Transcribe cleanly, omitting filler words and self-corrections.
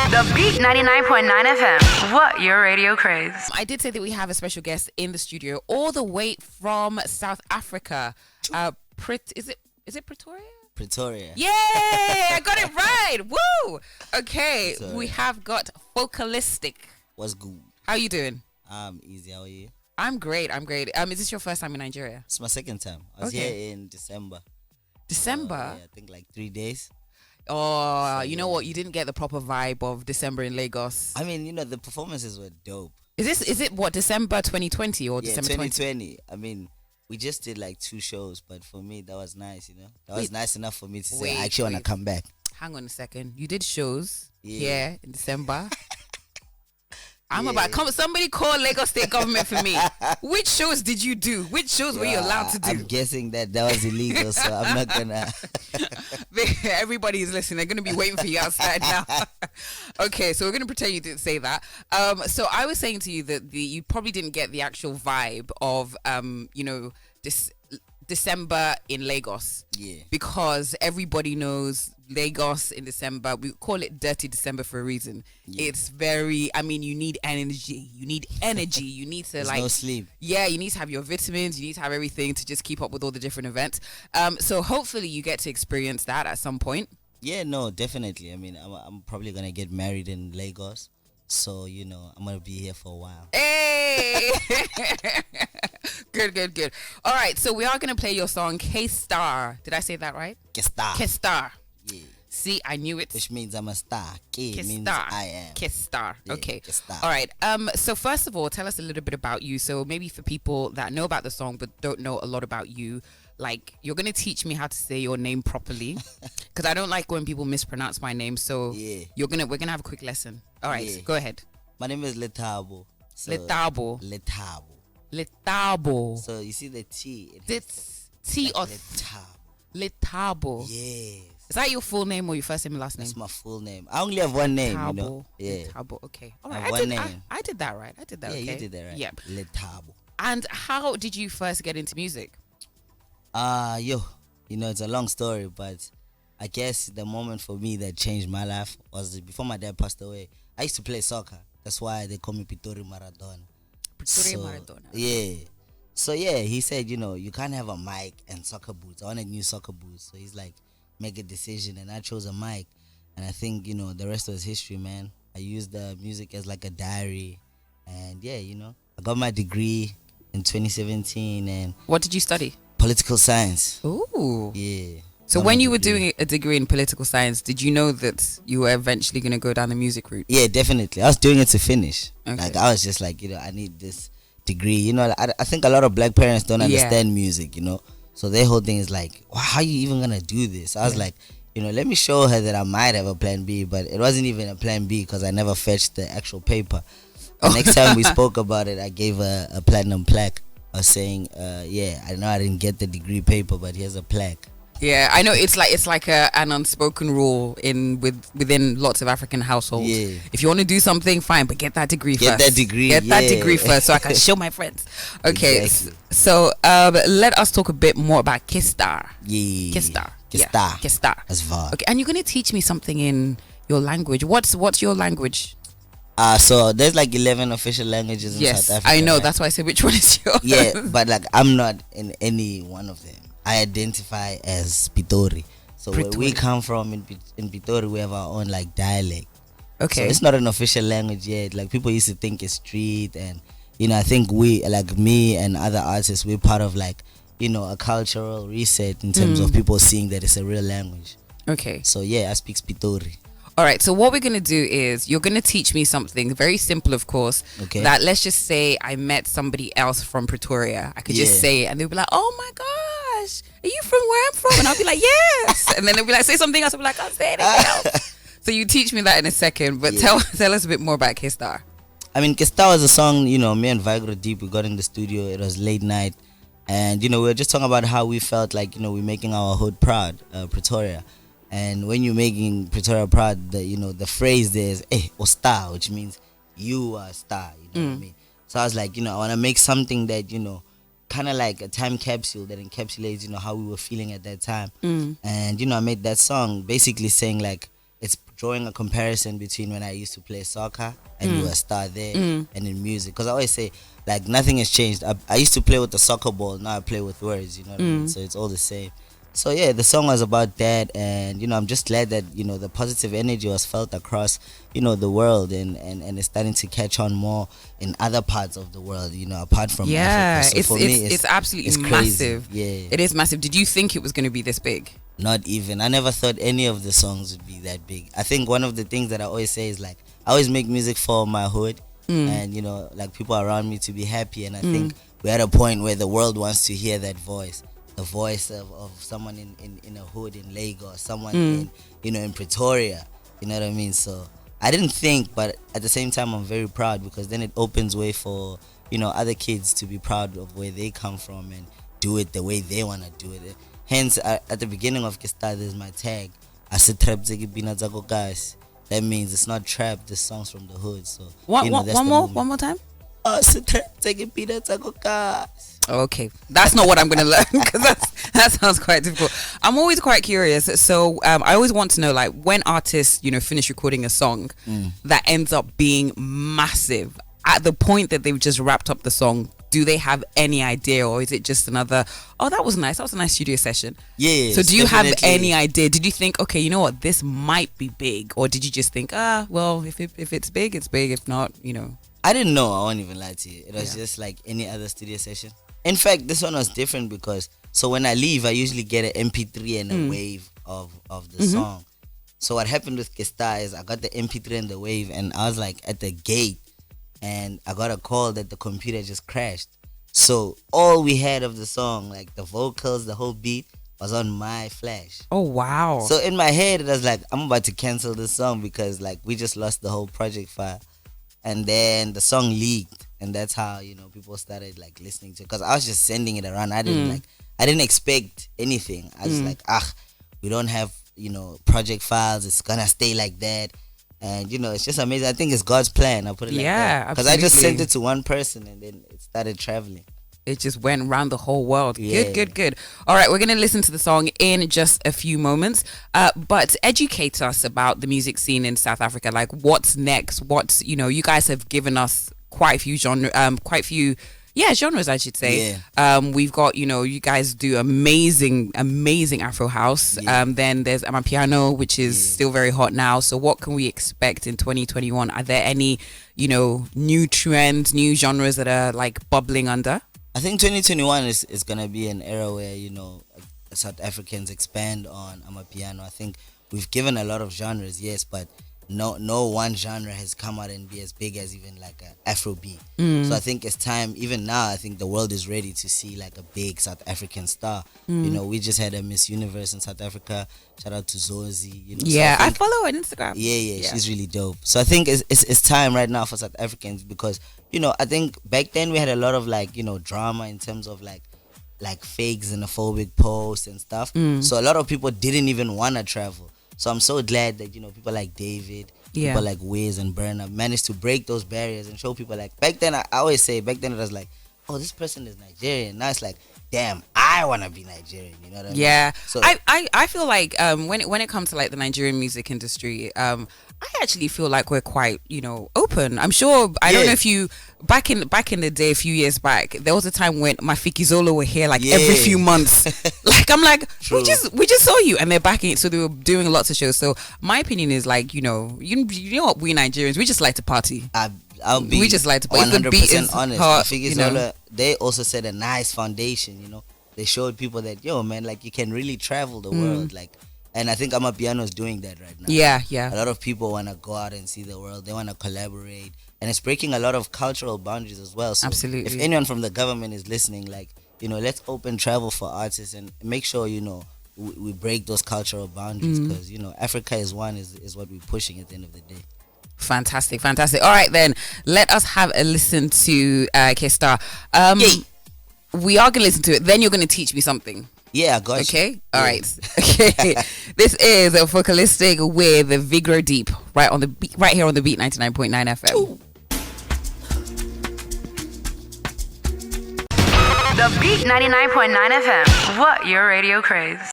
The Beat 99.9 FM. What your radio craze. I did say that we have a special guest in the studio, all the way from South Africa. Is it Pretoria? Pretoria. Yay! I got it right. Woo! Okay, Sorry. we have got Focalistic. What's good? How you doing? Easy. How are you? I'm great. Is this your first time in Nigeria? It's my second time. I was here in December. December? Yeah, I think like 3 days. Oh, you know what? You didn't get the proper vibe of December in Lagos. I mean, the performances were dope. Is it what, December 2020 or Yeah, December 2020. I mean, we just did like 2 shows, but for me that was nice. That was nice enough for me to say I actually want to come back. Hang on a second. You did shows Yeah. here in December. Yeah. Somebody call Lagos State government for me. Which shows did you do? Which shows were you allowed to do? I'm guessing that was illegal, so I'm not gonna. Everybody is listening. They're gonna be waiting for you outside now. Okay, so we're gonna pretend you didn't say that. So I was saying to you that you probably didn't get the actual vibe of this December in Lagos. Yeah. Because everybody knows Lagos in December. We call it Dirty December for a reason. Yeah. It's very, you need energy. You need to There's no sleep. Yeah, you need to have your vitamins. You need to have everything to just keep up with all the different events. So hopefully you get to experience that at some point. Yeah, no, definitely. I mean, I'm probably gonna get married in Lagos. So, I'm going to be here for a while. Hey! Good. All right, so we are going to play your song, K-Star. Did I say that right? K-Star. K-Star. Yeah. See, I knew it. Which means I'm a star. K K-Star. means I am. K-Star. Yeah, Okay. K-Star. All right. So first of all, tell us a little bit about you. So maybe for people that know about the song but don't know a lot about you, like, you're going to teach me how to say your name properly because I don't like when people mispronounce my name. So yeah. we're going to have a quick lesson. All right, Yeah. go ahead. My name is Letabo. So Letabo. So you see the T. It's T or Letabo. Yes. Is that your full name or your first name and last name? That's my full name. I only have one name, Letabo. Yeah. Letabo. Okay. All I right. have one name. I did that right. Yeah, okay. you did that right. Yep. Letabo. And how did you first get into music? It's a long story, but I guess the moment for me that changed my life was before my dad passed away. I used to play soccer. That's why they call me Pitori Maradona. Maradona. Yeah. So yeah, he said, you can't have a mic and soccer boots. I wanted new soccer boots. So he's like, make a decision, and I chose a mic. And I think, the rest was history, man. I used the music as like a diary. And yeah, I got my degree in 2017 and What did you study? political science. Ooh. Yeah. So when you were doing a degree in political science, did you know that you were eventually going to go down the music route? Yeah, definitely. I was doing it to finish. Okay. Like, I was just like, I need this degree. I think a lot of black parents don't understand music, So their whole thing is like, wow, how are you even going to do this? I was like, let me show her that I might have a plan B, but it wasn't even a plan B because I never fetched the actual paper. The next time we spoke about it, I gave her a platinum plaque. I was saying, I know I didn't get the degree paper, but here's a plaque. Yeah, I know it's like an unspoken rule within lots of African households. Yeah. If you want to do something, fine, but get that degree first. Get that degree first so I can show my friends. Okay, Exactly. so let us talk a bit more about K-Star. Yeah. K-Star. K-Star. Yeah, K-Star. That's far. Okay, and you're going to teach me something in your language. What's your language? So there's like 11 official languages in South Africa. I know. right? That's why I said which one is yours. Yeah, but like I'm not in any one of them. I identify as Pitori. So where we come from in Pitori, we have our own like dialect. Okay. So it's not an official language yet. Like people used to think it's street, and I think we, like me and other artists, we're part of like a cultural reset in terms of people seeing that it's a real language. Okay. So yeah, I speak Pitori. All right, so what we're going to do is you're going to teach me something very simple, of course. Okay. That let's just say I met somebody else from Pretoria. I could just say it and they'll be like, oh my gosh, are you from where I'm from? And I'll be like, yes. And then they'll be like, say something else. I'll be like, I'll say anything else. So you teach me that in a second, but tell us a bit more about K-Star. I mean, K-Star was a song, me and Vigro Deep, we got in the studio. It was late night. And, we were just talking about how we felt like, we're making our hood proud, Pretoria. And when you're making Pretoria proud, the phrase there is o star, which means you are a star, what I mean? So I was like, I want to make something that, kind of like a time capsule that encapsulates, how we were feeling at that time. And, I made that song basically saying like, it's drawing a comparison between when I used to play soccer and you were a star there and in music. Because I always say, like, nothing has changed. I used to play with the soccer ball, now I play with words, you know what I mean? So it's all the same. So yeah, the song was about that, and I'm just glad that the positive energy was felt across the world, and it's starting to catch on more in other parts of the world, apart from Africa. So for me, it's absolutely it's massive. Yeah, it is massive. Did you think it was going to be this big? Not even. I never thought any of the songs would be that big. I think one of the things that I always say is, like, I always make music for my hood and like people around me to be happy, and I think we're at a point where the world wants to hear that voice. The voice of someone in a hood in Lagos, someone in Pretoria, you know what I mean? So I didn't think, but at the same time I'm very proud, because then it opens way for other kids to be proud of where they come from and do it the way they want to do it. Hence at the beginning of Kesta, there's my tag. I said trap guys. That means it's not trap, this song's from the hood. So one more time. Okay, that's not what I'm going to learn, because that sounds quite difficult. I'm always quite curious. So I always want to know, like, when artists, finish recording a song that ends up being massive, at the point that they've just wrapped up the song, do they have any idea, or is it just another, oh, that was nice, that was a nice studio session? Yeah. So do you have any idea? Did you think, okay, you know what, this might be big? Or did you just think, well, if it's big, it's big. If not, I didn't know, I won't even lie to you. It was just like any other studio session. In fact, this one was different because, so when I leave, I usually get an MP3 and a wave of the song. So what happened with Kesta is I got the MP3 and the wave, and I was like at the gate, and I got a call that the computer just crashed. So all we had of the song, like the vocals, the whole beat, was on my flash. Oh, wow. So in my head, it was like, I'm about to cancel this song because, like, we just lost the whole project file. And then the song leaked, and that's how people started like listening to it, because I was just sending it around. I didn't expect anything. I was like, we don't have project files, it's gonna stay like that. And it's just amazing. I think it's God's plan. I'll put it like that, because I just sent it to one person and then it started traveling. It just went around the whole world. Yeah. Good. All right, we're going to listen to the song in just a few moments. But educate us about the music scene in South Africa. Like, what's next? What's, you guys have given us quite a few genres, I should say. Yeah. We've got, you guys do amazing Afro house. Yeah. Then there's Amapiano, which is still very hot now. So what can we expect in 2021? Are there any, new trends, new genres that are like bubbling under? I think 2021 is going to be an era where, South Africans expand on Amapiano. I think we've given a lot of genres, yes, but no one genre has come out and be as big as even like an Afrobeat. So I think it's time, even now, I think the world is ready to see like a big South African star. We just had a Miss Universe in South Africa. Shout out to Zozi. Yeah, so I follow her on Instagram. Yeah, she's really dope. So I think it's time right now for South Africans, because I think back then we had a lot of like drama in terms of like fake xenophobic posts and stuff. So a lot of people didn't even want to travel. So I'm so glad that people like David, people like Wiz and Burna managed to break those barriers and show people, like, back then I always say, back then it was like, oh, this person is Nigerian. Now it's like, damn, I want to be Nigerian. You know what I mean? Yeah. So I feel like when it comes to like the Nigerian music industry, I actually feel like we're quite, open. I'm sure, I don't know if you, back in the day, a few years back, there was a time when Mafiki Zolo were here like every few months. Like, I'm like, we just saw you, and they're backing it. So they were doing lots of shows. So my opinion is like, you know what, we Nigerians, we just like to party. We just like to party. 100% honest. Hot, Mafiki Zolo, they also set a nice foundation, They showed people that, man, like, you can really travel the world, like. And I think Amapiano is doing that right now. Yeah. A lot of people want to go out and see the world. They want to collaborate. And it's breaking a lot of cultural boundaries as well. So absolutely. If anyone from the government is listening, like, let's open travel for artists and make sure, we break those cultural boundaries, because, Africa is one, is what we're pushing at the end of the day. Fantastic. All right, then. Let us have a listen to Kesta. We are going to listen to it. Then you're going to teach me something. Yeah, I got you. Okay, all right. Okay, this is a Focalistic with Vigro Deep right here on the Beat 99.9 FM. Ooh. The Beat 99.9 FM. What your radio craze.